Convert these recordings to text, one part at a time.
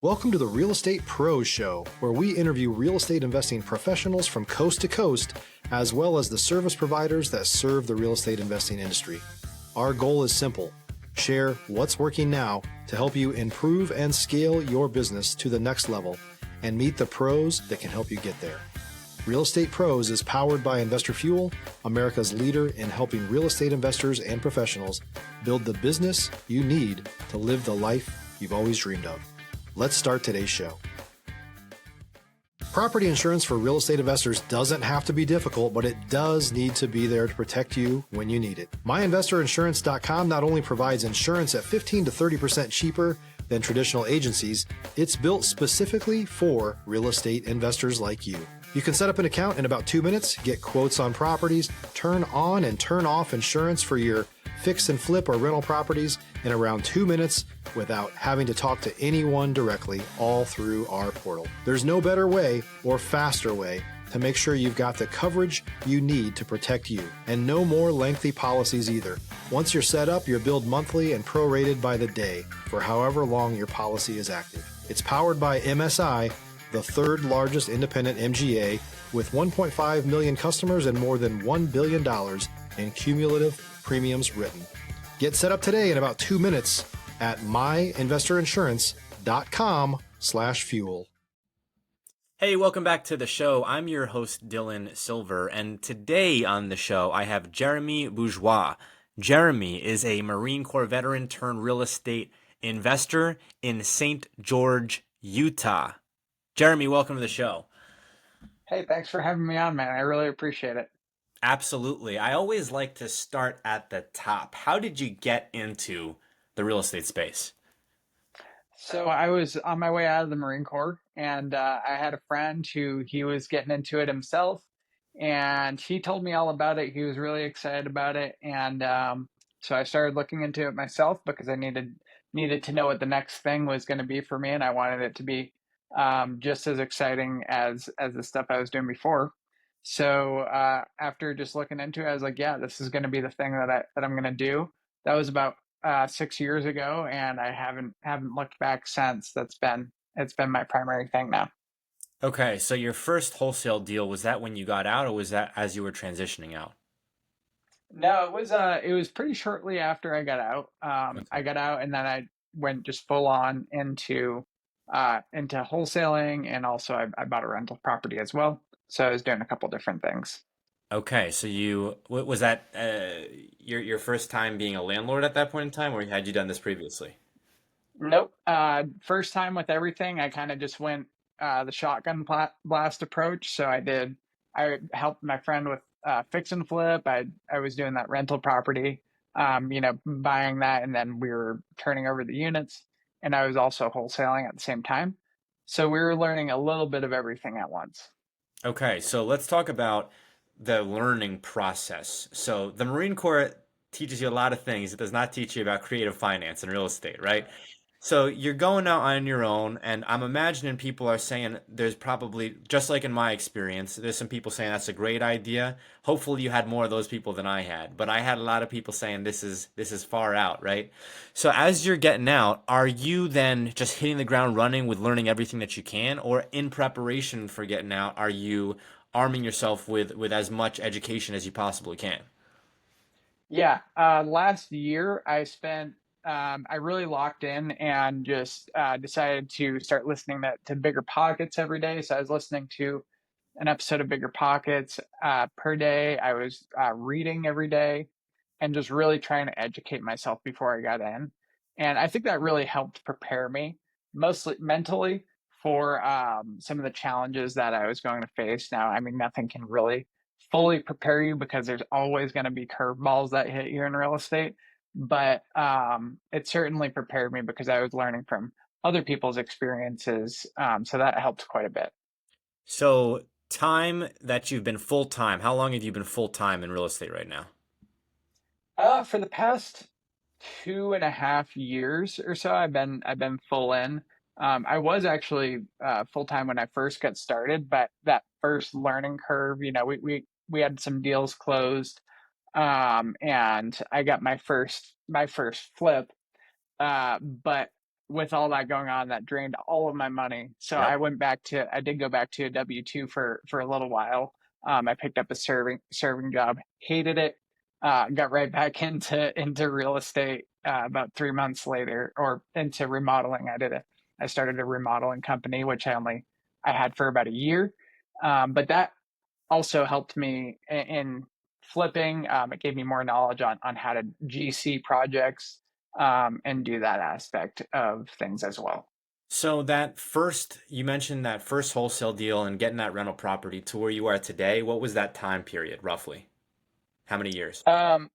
Welcome to the Real Estate Pros Show, where we interview real estate investing professionals from coast to coast, as well as the service providers that serve the real estate investing industry. Our goal is simple: share what's working now to help you improve and scale your business to the next level and meet the pros that can help you get there. Real Estate Pros is powered by Investor Fuel, America's leader in helping real estate investors and professionals build the business you need to live the life you've always dreamed of. Let's start today's show. Property insurance for real estate investors doesn't have to be difficult, but it does need to be there to protect you when you need it. MyInvestorInsurance.com not only provides insurance at 15 to 30% cheaper than traditional agencies, it's built specifically for real estate investors like you. You can set up an account in about 2 minutes, get quotes on properties, turn on and turn off insurance for your fix and flip or rental properties in around 2 minutes without having to talk to anyone directly, all through our portal. There's no better way or faster way to make sure you've got the coverage you need to protect you, and no more lengthy policies either. Once you're set up, you're billed monthly and prorated by the day for however long your policy is active. It's powered by MSI, the third largest independent MGA, with 1.5 million customers and more than $1 billion in cumulative premiums written. Get set up today in about 2 minutes at myinvestorinsurance.com/fuel. Hey, welcome back to the show. I'm your host, Dylan Silver, and today on the show, I have Jeremy Bourgeois. Jeremy is a Marine Corps veteran turned real estate investor in St. George, Utah. Jeremy, welcome to the show. Hey, thanks for having me on, man. I really appreciate it. Absolutely. I always like to start at the top. How did you get into the real estate space? So I was on my way out of the Marine Corps, and I had a friend who he was getting into it himself, and he told me all about it. He was really excited about it, and so I started looking into it myself because I needed to know what the next thing was going to be for me, and I wanted it to be just as exciting as the stuff I was doing before. So after just looking into it, I was like, yeah, this is going to be the thing that I'm going to do. That was about 6 years ago, and I haven't looked back since. It's been my primary thing now. Okay, so your first wholesale deal, was that when you got out, or was that as you were transitioning out? No, it was pretty shortly after I got out. I got out, and then I went just full on into wholesaling, and also I bought a rental property as well. So I was doing a couple different things. Okay, so was that your first time being a landlord at that point in time, or had you done this previously? Nope. First time with everything, I kind of just went the shotgun blast approach. So I helped my friend with fix and flip. I was doing that rental property, buying that, and then we were turning over the units, and I was also wholesaling at the same time. So we were learning a little bit of everything at once. Okay, so let's talk about the learning process. So the Marine Corps teaches you a lot of things. It does not teach you about creative finance and real estate, right? So you're going out on your own, and I'm imagining people are saying there's probably, just like in my experience, there's some people saying that's a great idea. Hopefully you had more of those people than I had, but I had a lot of people saying this is far out, right? So as you're getting out, are you then just hitting the ground running with learning everything that you can, or in preparation for getting out, are you arming yourself with as much education as you possibly can? Yeah, last year I really locked in and just decided to start listening to Bigger Pockets every day. So I was listening to an episode of Bigger Pockets per day. I was reading every day and just really trying to educate myself before I got in. And I think that really helped prepare me, mostly mentally, for some of the challenges that I was going to face. Now, I mean, nothing can really fully prepare you because there's always going to be curveballs that hit you in real estate. But it certainly prepared me because I was learning from other people's experiences. So that helped quite a bit. So time that you've been full time, how long have you been full time in real estate right now? For the past 2.5 years or so, I've been full in. I was actually full time when I first got started, but that first learning curve, we had some deals closed, and I got my first flip. But with all that going on, that drained all of my money. So Yep. I did go back to a W-2 for a little while. I picked up a serving job, hated it, got right back into real estate about 3 months later, or into remodeling. I started a remodeling company, which I had for about a year. But that also helped me in flipping. It gave me more knowledge on how to GC projects, and do that aspect of things as well. So you mentioned that first wholesale deal and getting that rental property to where you are today. What was that time period, roughly? How many years? Um,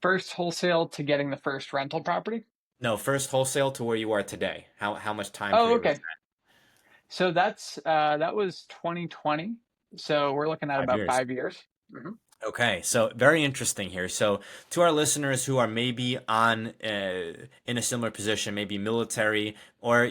First wholesale to getting the first rental property. No, first wholesale to where you are today. How much time Oh, period was okay. So that was 2020. So we're looking at that? Five about years. 5 years. hmm Okay, so very interesting here. So, to our listeners who are maybe in a similar position, maybe military or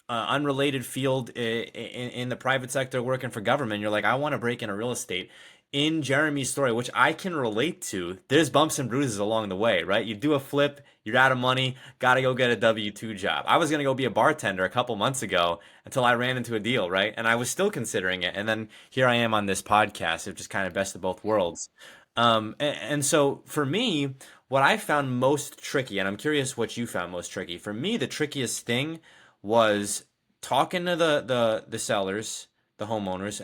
unrelated field in the private sector, working for government, you're like, I want to break into real estate. In Jeremy's story, which I can relate to, there's bumps and bruises along the way, right? You do a flip, you're out of money, gotta go get a W-2 job. I was gonna go be a bartender a couple months ago until I ran into a deal, right? And I was still considering it. And then here I am on this podcast, which is kind of best of both worlds. And so for me, what I found most tricky, and I'm curious what you found most tricky. For me, the trickiest thing was talking to the sellers, the homeowners,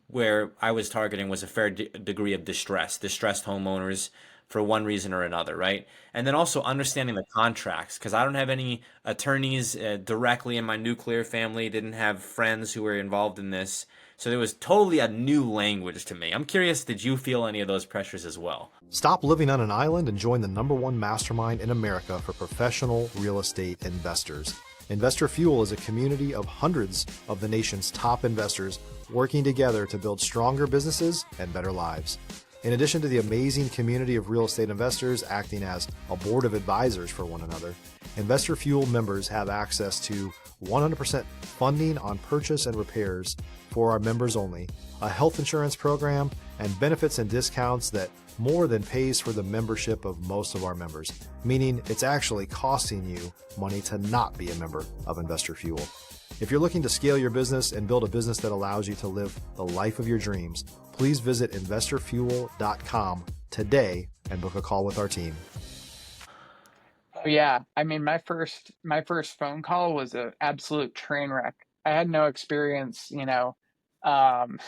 where I was targeting was a fair degree of distressed homeowners for one reason or another, right? And then also understanding the contracts, because I don't have any attorneys directly in my nuclear family, didn't have friends who were involved in this. So there was totally a new language to me. I'm curious, did you feel any of those pressures as well? Stop living on an island and join the #1 mastermind in America for professional real estate investors. Investor Fuel is a community of hundreds of the nation's top investors working together to build stronger businesses and better lives. In addition to the amazing community of real estate investors acting as a board of advisors for one another, Investor Fuel members have access to 100% funding on purchase and repairs for our members only, a health insurance program, and benefits and discounts that more than pays for the membership of most of our members, meaning it's actually costing you money to not be a member of Investor Fuel. If you're looking to scale your business and build a business that allows you to live the life of your dreams, please visit investorfuel.com today and book a call with our team. Oh yeah, I mean my first phone call was an absolute train wreck. I had no experience, um,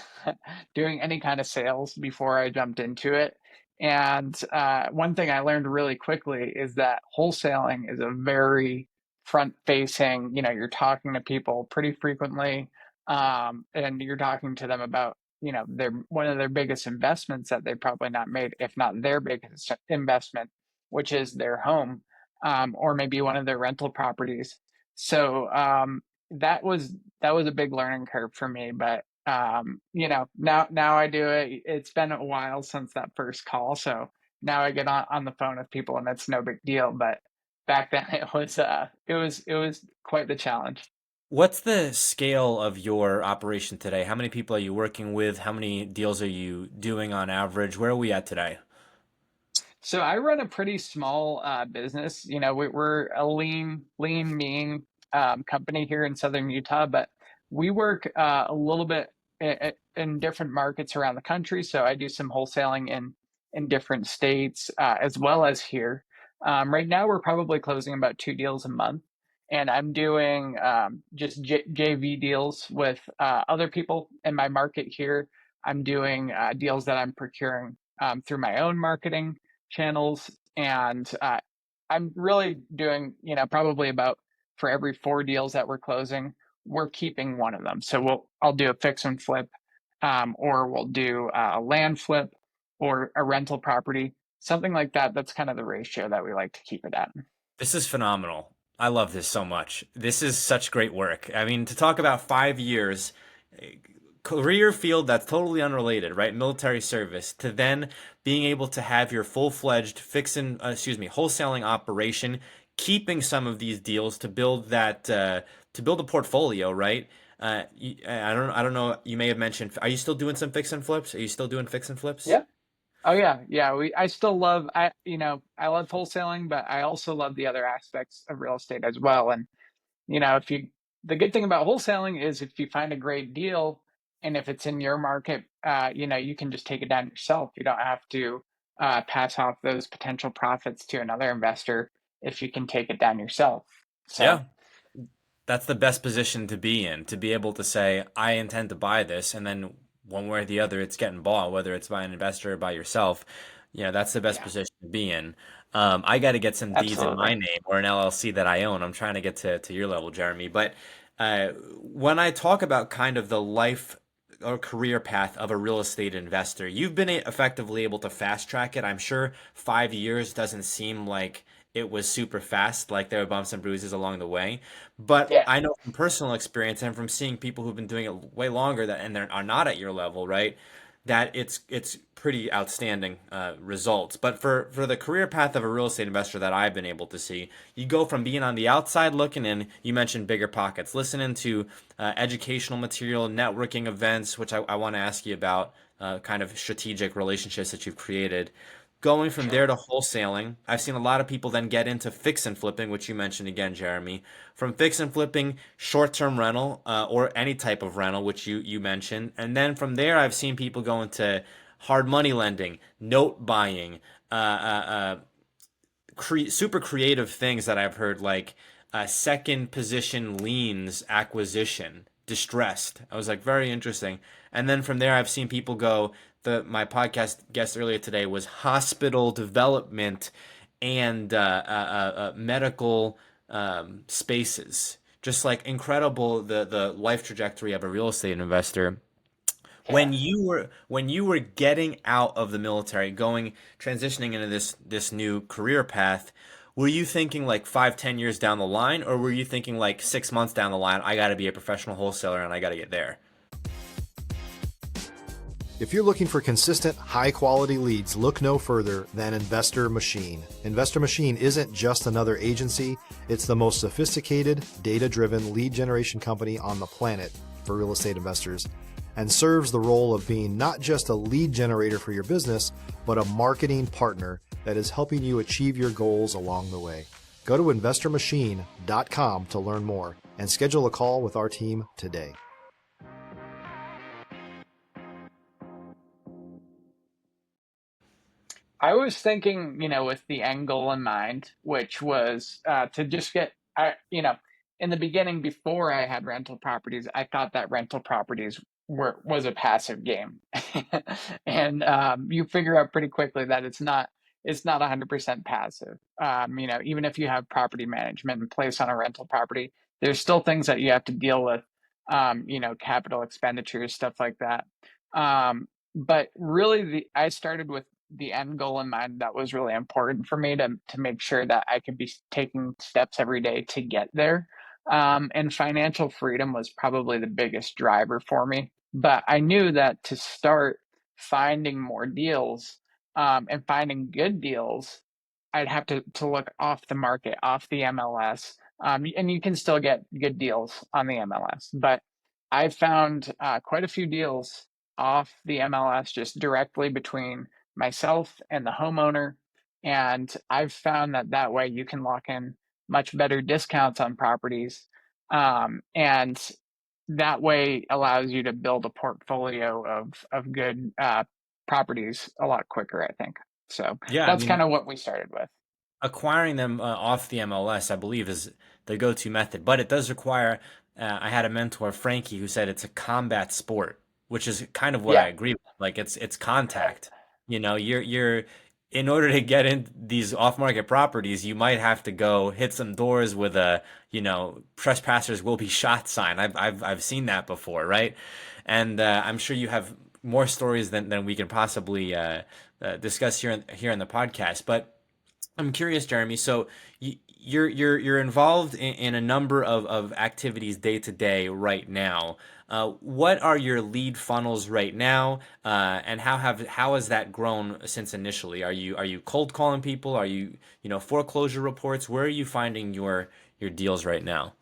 doing any kind of sales before I jumped into it. And one thing I learned really quickly is that wholesaling is a very front-facing. You're talking to people pretty frequently, and you're talking to them about, their one of their biggest investments that they probably not made, if not their biggest investment, which is their home, or maybe one of their rental properties. So that was a big learning curve for me. But now I do it. It's been a while since that first call, so now I get on the phone with people, and it's no big deal. But back then it was quite the challenge. What's the scale of your operation today? How many people are you working with? How many deals are you doing on average? Where are we at today? So I run a pretty small business. We're a lean, mean company here in Southern Utah, but we work a little bit in different markets around the country. So I do some wholesaling in different states, as well as here. Right now, we're probably closing about 2 deals a month, and I'm doing just JV deals with other people in my market here. I'm doing deals that I'm procuring through my own marketing channels, and I'm really doing, probably about, for every 4 deals that we're closing, we're keeping one of them. So I'll do a fix and flip, or we'll do a land flip or a rental property, something like that. That's kind of the ratio that we like to keep it at. This is phenomenal. I love this so much. This is such great work. I mean, to talk about 5 years, career field that's totally unrelated, right? Military service, to then being able to have your full-fledged wholesaling operation, keeping some of these deals to build to build a portfolio, right? I don't know. You may have mentioned. Are you still doing some fix and flips? Are you still doing fix and flips? Yeah. Oh yeah, yeah. I still love, I love wholesaling, but I also love the other aspects of real estate as well. And if you, the good thing about wholesaling is if you find a great deal and if it's in your market, you can just take it down yourself. You don't have to pass off those potential profits to another investor if you can take it down yourself. So, Yeah, that's the best position to be in, to be able to say, I intend to buy this, and then one way or the other, it's getting bought, whether it's by an investor or by yourself. That's the best yeah, position to be in. I got to get some D's in my absolutely. name or an LLC that I own. I'm trying to get to your level, Jeremy. But when I talk about kind of the life or career path of a real estate investor, you've been effectively able to fast track it. I'm sure 5 years doesn't seem like it was super fast, like there were bumps and bruises along the way. But Yeah. I know from personal experience and from seeing people who've been doing it way longer that and they are not at your level, right? That it's pretty outstanding results. But for the career path of a real estate investor that I've been able to see, you go from being on the outside looking in. You mentioned bigger pockets, listening to educational material, networking events, which I want to ask you about, kind of strategic relationships that you've created. Going from there Sure. to wholesaling, I've seen a lot of people then get into fix and flipping, which you mentioned again, Jeremy. From fix and flipping, short-term rental, or any type of rental, which you mentioned, and then from there, I've seen people go into hard money lending, note buying, super creative things that I've heard, like second position liens acquisition, distressed. I was like, very interesting. And then from there, I've seen people go. My podcast guest earlier today was hospital development and medical spaces. Just like incredible the life trajectory of a real estate investor Yeah. when you were getting out of the military, going transitioning into this new career path, were you thinking like 5, 10 years down the line, or were you thinking like 6 months down the line, I got to be a professional wholesaler and I got to get there? If you're looking for consistent, high-quality leads, look no further than Investor Machine. Investor Machine isn't just another agency, it's the most sophisticated, data-driven lead generation company on the planet for real estate investors, and serves the role of being not just a lead generator for your business, but a marketing partner that is helping you achieve your goals along the way. Go to investormachine.com to learn more and schedule a call with our team today. I was thinking, with the end goal in mind, which was to just in the beginning, before I had rental properties, I thought that rental properties was a passive game, and you figure out pretty quickly that it's not 100% passive. Even if you have property management in place on a rental property, there's still things that you have to deal with, capital expenditures, stuff like that. But really, I started with the end goal in mind. That was really important for me to make sure that I could be taking steps every day to get there. And financial freedom was probably the biggest driver for me. But I knew that to start finding more deals, and finding good deals, I'd have to look off the market, off the MLS. And you can still get good deals on the MLS, but I found quite a few deals off the MLS just directly between myself and the homeowner. And I've found that way you can lock in much better discounts on properties. And that way allows you to build a portfolio of good properties a lot quicker, I think. So Yeah, I that's kind mean, of what we started with. acquiring them off the MLS, I believe, is the go-to method. But it does require. I had a mentor, Frankie, who said it's a combat sport, which is kind of what I Yeah. agree with. Like it's contact. You're in order to get in these off-market properties, you might have to go hit some doors with a, trespassers will be shot sign. I've seen that before, right? And I'm sure you have more stories than we can possibly discuss here in the podcast. But I'm curious, Jeremy. So you're involved in a number of activities day to day right now. What are your lead funnels right now, and how has that grown since initially? Are you cold calling people? Are you foreclosure reports? Where are you finding your deals right now?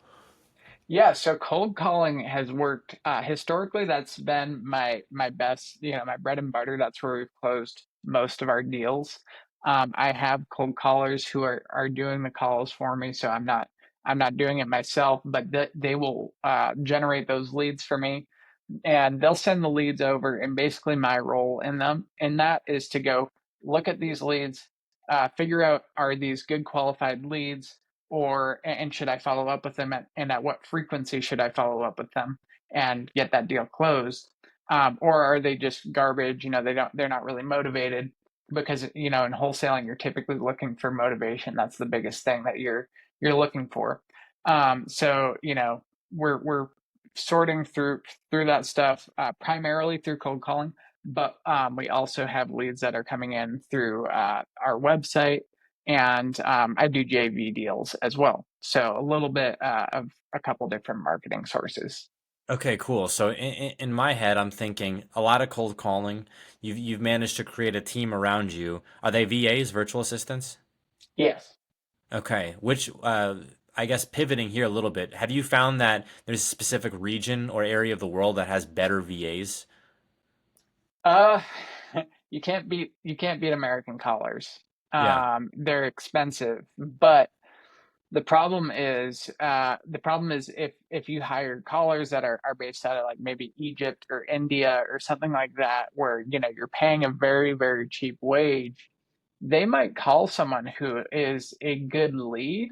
Yeah, so cold calling has worked. Historically, that's been my best, my bread and butter. That's where we've closed most of our deals. I have cold callers who are doing the calls for me, so I'm not doing it myself, but they will generate those leads for me, and they'll send the leads over, and basically my role in that is to go look at these leads, figure out, are these good qualified leads, or and should I follow up with them, and at what frequency should I follow up with them and get that deal closed, or are they just garbage? They're not really motivated, because in wholesaling you're typically looking for motivation. That's the biggest thing that you're looking for. So we're sorting through that stuff, primarily through cold calling, but we also have leads that are coming in through our website, and I do JV deals as well. So a little bit of a couple different marketing sources. Okay, cool. So in my head, I'm thinking a lot of cold calling. You've managed to create a team around you. Are they VAs, virtual assistants? Yes. Okay, which I guess pivoting here a little bit, have you found that there's a specific region or area of the world that has better VAs? Uh, you can't beat American callers. Yeah, They're expensive, but the problem is if you hire callers that are based out of like maybe Egypt or India or something like that, where you're paying a very, very cheap wage, they might call someone who is a good lead,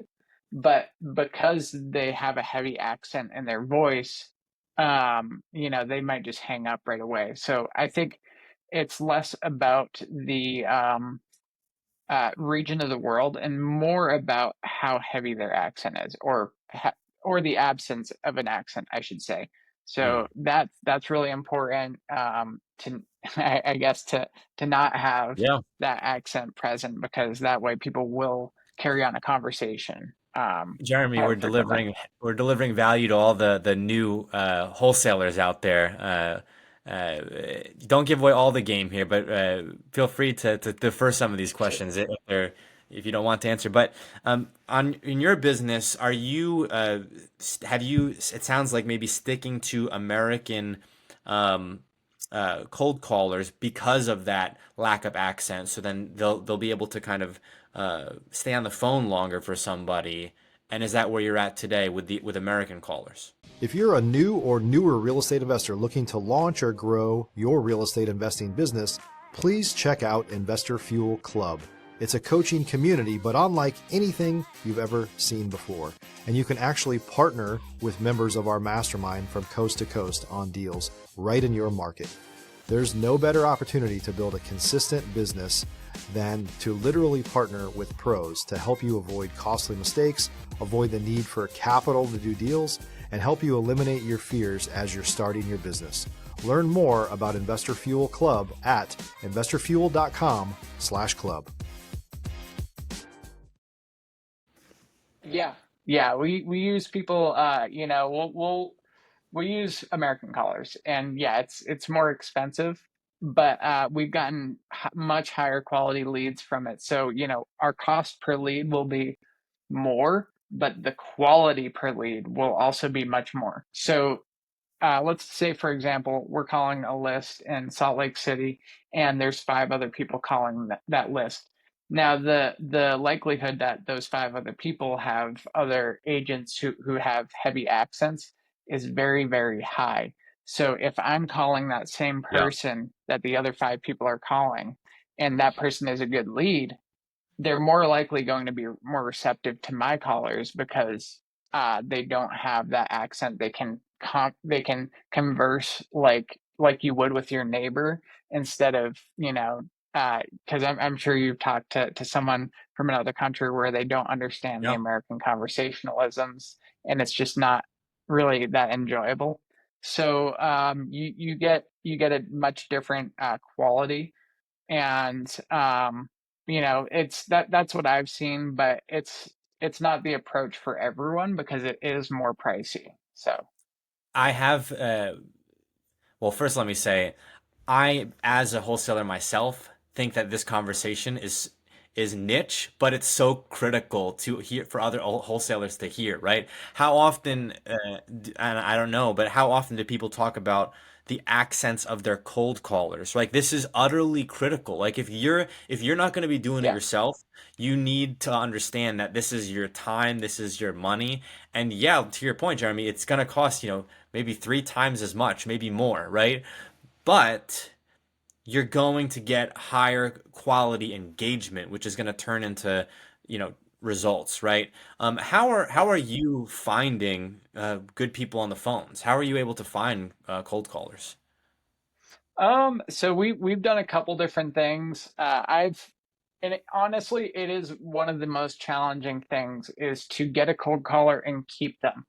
but because they have a heavy accent in their voice, they might just hang up right away. So I think it's less about the region of the world and more about how heavy their accent is, or the absence of an accent, I should say. mm, So that's really important, to I guess to not have yeah. that accent present, because that way people will carry on a conversation Jeremy, more frequently. we're delivering value to all the new wholesalers out there. Don't give away all the game here, but feel free to defer some of these questions if you don't want to answer. But on in your business, are you have you? It sounds like maybe sticking to American um, cold callers because of that lack of accent. So then they'll be able to kind of stay on the phone longer for somebody. And is that where you're at today with American callers? If you're a new or newer real estate investor looking to launch or grow your real estate investing business, please check out Investor Fuel Club. It's a coaching community, but unlike anything you've ever seen before. And you can actually partner with members of our mastermind from coast to coast on deals right in your market. There's no better opportunity to build a consistent business than to literally partner with pros to help you avoid costly mistakes, avoid the need for capital to do deals, and help you eliminate your fears as you're starting your business. Learn more about Investor Fuel Club at investorfuel.com/club. Yeah, yeah, we use people. We'll use American callers, and yeah, it's more expensive, but we've gotten much higher quality leads from it. So our cost per lead will be more, but the quality per lead will also be much more. So let's say, for example, we're calling a list in Salt Lake City, and there's five other people calling that list. Now, the likelihood that those five other people have other agents who have heavy accents is very, very high. So if I'm calling that same Yeah. person that the other five people are calling, and that person is a good lead, they're more likely going to be more receptive to my callers, because they don't have that accent. They can converse like you would with your neighbor, instead of because I'm sure you've talked to someone from another country where they don't understand the Yeah. American conversationalisms, and it's just not really that enjoyable. So you get a much different quality, and that's what I've seen, but it's not the approach for everyone, because it is more pricey. So I have well, first let me say, I, as a wholesaler myself, think that this conversation is niche, but it's so critical to hear for other wholesalers to hear, right? How often, and I don't know, but how often do people talk about the accents of their cold callers. Like this is utterly critical. Like if you're not going to be doing it Yeah. yourself, you need to understand that this is your time, this is your money. And yeah, to your point, Jeremy, it's going to cost, maybe three times as much, maybe more, right? But you're going to get higher quality engagement, which is going to turn into, results, right? How are you finding good people on the phones? How are you able to find cold callers? So we've done a couple different things. Honestly, it is one of the most challenging things is to get a cold caller and keep them.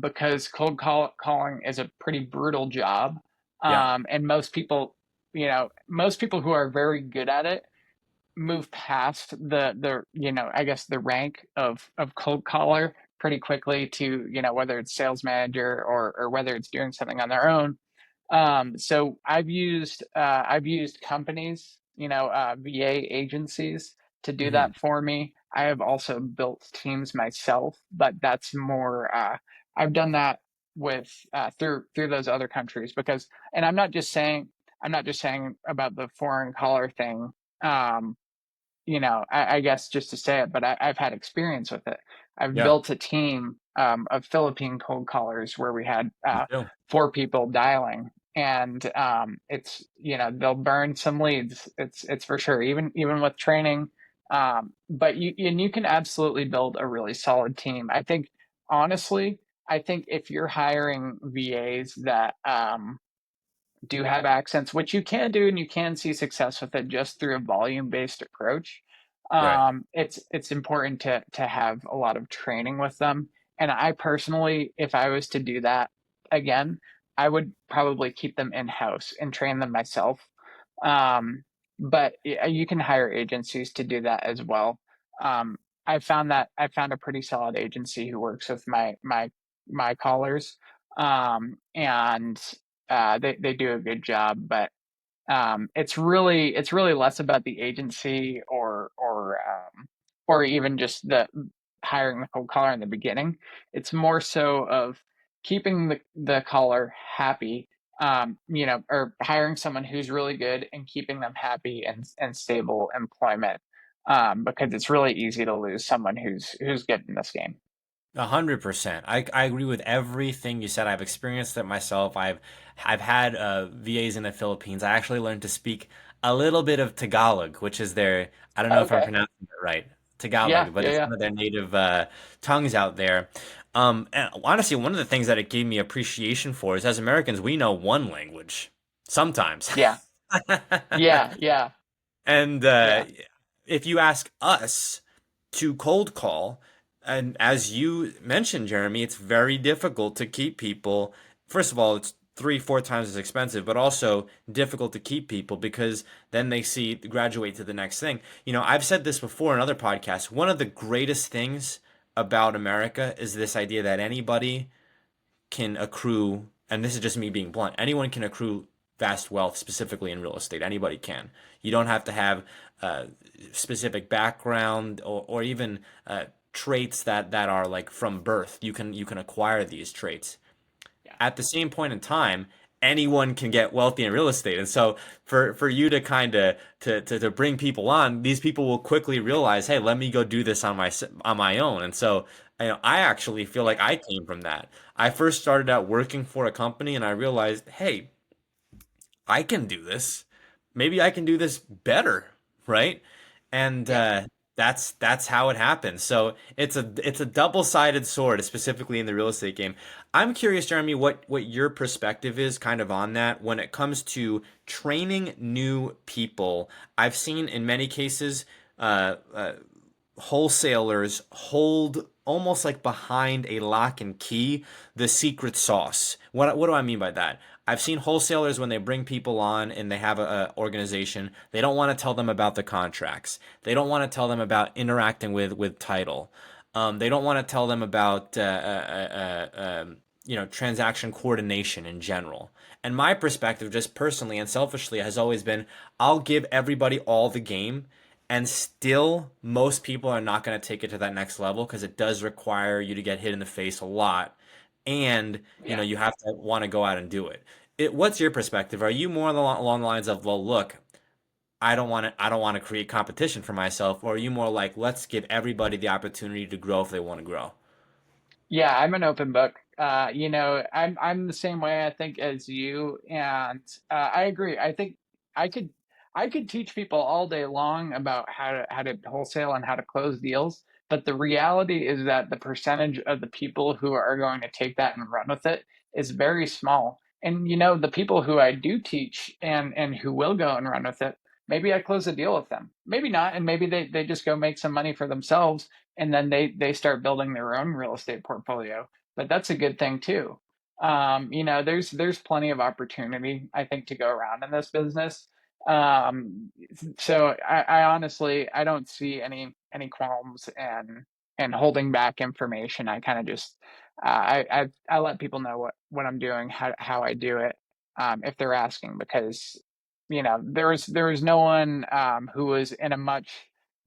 Because calling is a pretty brutal job. Yeah. And most people who are very good at it move past I guess the rank of cold caller pretty quickly to, whether it's sales manager or whether it's doing something on their own. So I've used companies, VA agencies to do Hmm. that for me. I have also built teams myself, but that's more I've done that with through those other countries because, and I'm not just saying about the foreign collar thing. Um, I guess just to say it, but I've had experience with it. I've Yeah, built a team of Philippine cold callers where we had me too. four people dialing, and it's they'll burn some leads. It's for sure, even with training. But you can absolutely build a really solid team. I think honestly, I think if you're hiring VAs that do have accents, which you can do, and you can see success with it just through a volume-based approach. Right. It's important to have a lot of training with them. And I personally, if I was to do that again, I would probably keep them in-house and train them myself. Um, but you can hire agencies to do that as well. Um, I found a pretty solid agency who works with my callers, and they do a good job, but it's really less about the agency or even just the hiring the cold caller in the beginning. It's more so of keeping the caller happy, or hiring someone who's really good and keeping them happy and stable employment, because it's really easy to lose someone who's good in this game. 100%. I agree with everything you said. I've experienced it myself. I've had VAs in the Philippines. I actually learned to speak a little bit of Tagalog, which is their, I don't know if I'm Okay. pronouncing it right, Yeah, Tagalog, but yeah, it's yeah, one of their native tongues out there. And honestly, one of the things that it gave me appreciation for is as Americans, we know one language sometimes. yeah, yeah, yeah, And yeah, if you ask us to cold call, and as you mentioned, Jeremy, it's very difficult to keep people. First of all, it's three, four times as expensive, but also difficult to keep people because then they see graduate to the next thing. I've said this before in other podcasts. One of the greatest things about America is this idea that anybody can accrue, and this is just me being blunt, anyone can accrue vast wealth, specifically in real estate. Anybody can. You don't have to have specific background or even traits that are like from birth. You can acquire these traits. yeah, At the same point in time, anyone can get wealthy in real estate. And so for you to kind of to bring people on, these people will quickly realize, hey, let me go do this on my own. And so I actually feel like I came from that. I first started out working for a company and I realized, hey, I can do this. Maybe I can do this better, right? And yeah. that's how it happens. So it's a double-sided sword, specifically in the real estate game. I'm curious, Jeremy, what your perspective is kind of on that when it comes to training new people. I've seen in many cases uh, uh, wholesalers hold almost like behind a lock and key the secret sauce. What do I mean by that? I've seen wholesalers when they bring people on and they have a organization, they don't want to tell them about the contracts. They don't want to tell them about interacting with title. They don't want to tell them about transaction coordination in general. And my perspective, just personally and selfishly, has always been I'll give everybody all the game, and still most people are not going to take it to that next level because it does require you to get hit in the face a lot, and Yeah. you have to want to go out and do it. what's your perspective? Are you more along the lines of, well, look, I don't want to create competition for myself, or are you more like, let's give everybody the opportunity to grow if they want to grow? Yeah, I'm an open book. I'm the same way I think as you, and I agree. I think I could I could teach people all day long about how to wholesale and how to close deals, but the reality is that the percentage of the people who are going to take that and run with it is very small. And the people who I do teach and who will go and run with it, maybe I close a deal with them, maybe not, and maybe they just go make some money for themselves and then they start building their own real estate portfolio. But that's a good thing too. There's plenty of opportunity I think to go around in this business. So I honestly I don't see any qualms and holding back information. I kind of just I let people know what I'm doing, how I do it, if they're asking, because there was no one who was in a much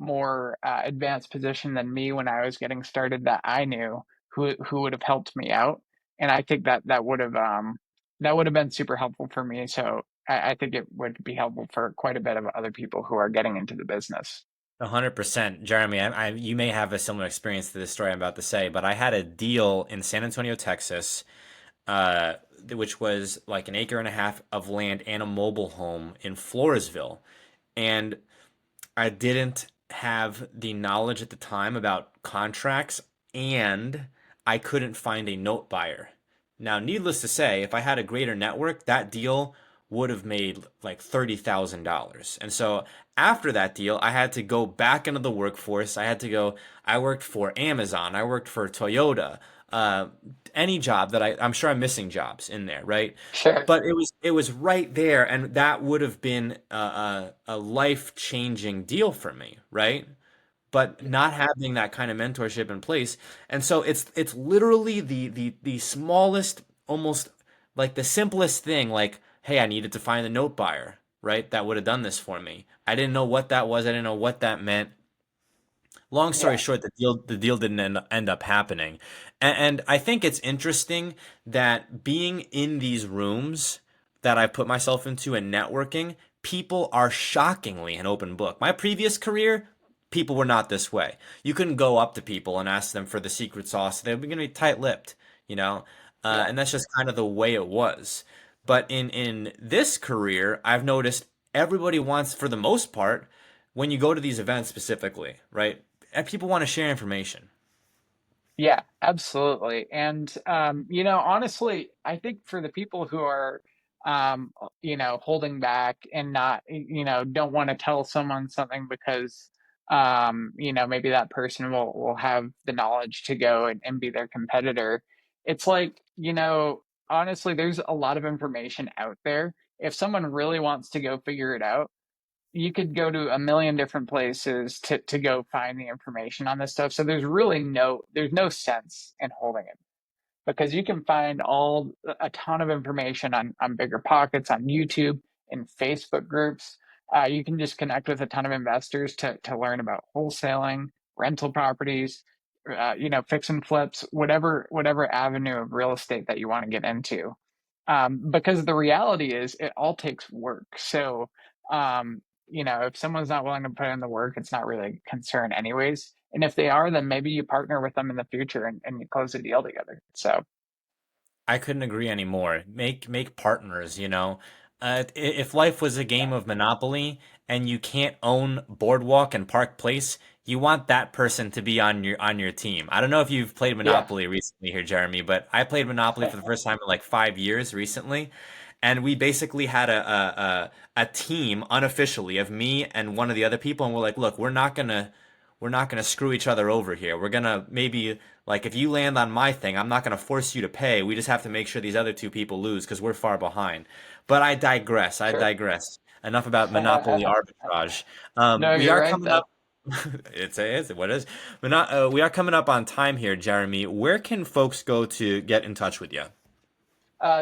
more advanced position than me when I was getting started that I knew who would have helped me out, and I think that would have been super helpful for me. So I think it would be helpful for quite a bit of other people who are getting into the business. 100%. Jeremy, you may have a similar experience to this story I'm about to say, but I had a deal in San Antonio, Texas, uh, which was like an acre and a half of land and a mobile home in Floresville. And I didn't have the knowledge at the time about contracts, and I couldn't find a note buyer. Now, needless to say, if I had a greater network, that deal would have made like $30,000. And so after that deal, I had to go back into the workforce. I worked for Amazon, I worked for Toyota, uh, any job that I'm sure I'm missing jobs in there, right? Sure. But it was right there, and that would have been a life-changing deal for me, right? But not having that kind of mentorship in place, and so it's literally the smallest, almost like the simplest thing, like, hey, I needed to find a note buyer, right? That would have done this for me. I didn't know what that was. I didn't know what that meant. Long story Yeah. short, the deal didn't end up happening. And I think it's interesting that being in these rooms that I put myself into and networking, people are shockingly an open book. My previous career, people were not this way. You couldn't go up to people and ask them for the secret sauce. They were going to be tight-lipped, you know? Yeah. And that's just kind of the way it was. But in this career, I've noticed everybody wants, for the most part, when you go to these events specifically, right? And people want to share information. Yeah, absolutely. And honestly, I think for the people who are holding back and not, don't want to tell someone something because maybe that person will have the knowledge to go and be their competitor. It's like, honestly, there's a lot of information out there. If someone really wants to go figure it out, you could go to a million different places to go find the information on this stuff. So there's no sense in holding it because you can find a ton of information on bigger pockets on YouTube and Facebook groups. You can just connect with a ton of investors to learn about wholesaling, rental properties, fix and flips, whatever avenue of real estate that you want to get into. Because the reality is it all takes work. So, if someone's not willing to put in the work, it's not really a concern anyways. And if they are, then maybe you partner with them in the future and you close a deal together. So, I couldn't agree anymore. Make partners, you know. If life was a yeah, game of Monopoly and you can't own Boardwalk and Park Place, you want that person to be on your team. I don't know if you've played yeah, Monopoly recently here, Jeremy, but I played Monopoly for the first time in like 5 years recently, and we basically had a team unofficially of me and one of the other people, and we're like, look, we're not gonna screw each other over here. We're gonna maybe like if you land on my thing, I'm not gonna force you to pay. We just have to make sure these other two people lose because we're far behind. But I digress. I sure. digress. Enough about monopoly arbitrage. No, We you're are right coming though. up. It's what is. We are coming up on time here, Jeremy. Where can folks go to get in touch with you?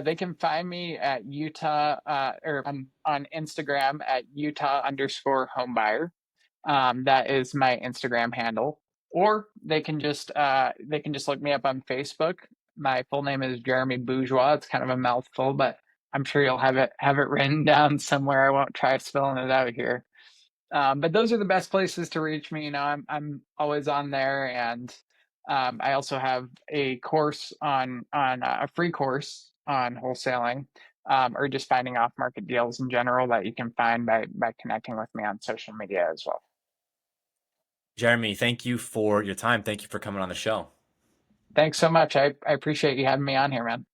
They can find me at Utah, or on Instagram at Utah_homebuyer. That is my Instagram handle. Or they can just look me up on Facebook. My full name is Jeremy Bourgeois. It's kind of a mouthful, but I'm sure you'll have it written down somewhere. I won't try spelling it out here. But those are the best places to reach me. I'm always on there, and I also have a course on a free course on wholesaling, or just finding off market deals in general that you can find by connecting with me on social media as well. Jeremy, thank you for your time. Thank you for coming on the show. Thanks so much. I appreciate you having me on here, man.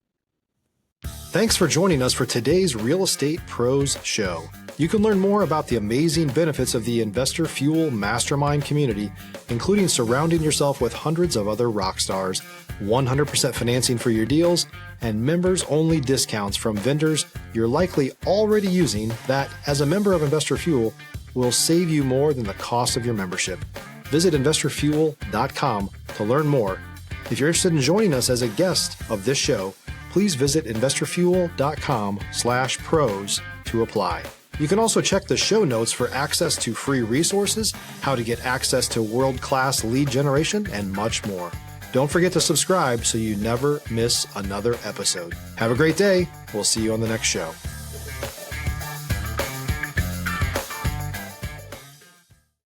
Thanks for joining us for today's Real Estate Pros Show. You can learn more about the amazing benefits of the Investor Fuel Mastermind community, including surrounding yourself with hundreds of other rock stars, 100% financing for your deals, and members-only discounts from vendors you're likely already using that, as a member of Investor Fuel, will save you more than the cost of your membership. Visit investorfuel.com to learn more. If you're interested in joining us as a guest of this show, please visit investorfuel.com/pros to apply. You can also check the show notes for access to free resources, how to get access to world-class lead generation, and much more. Don't forget to subscribe so you never miss another episode. Have a great day. We'll see you on the next show.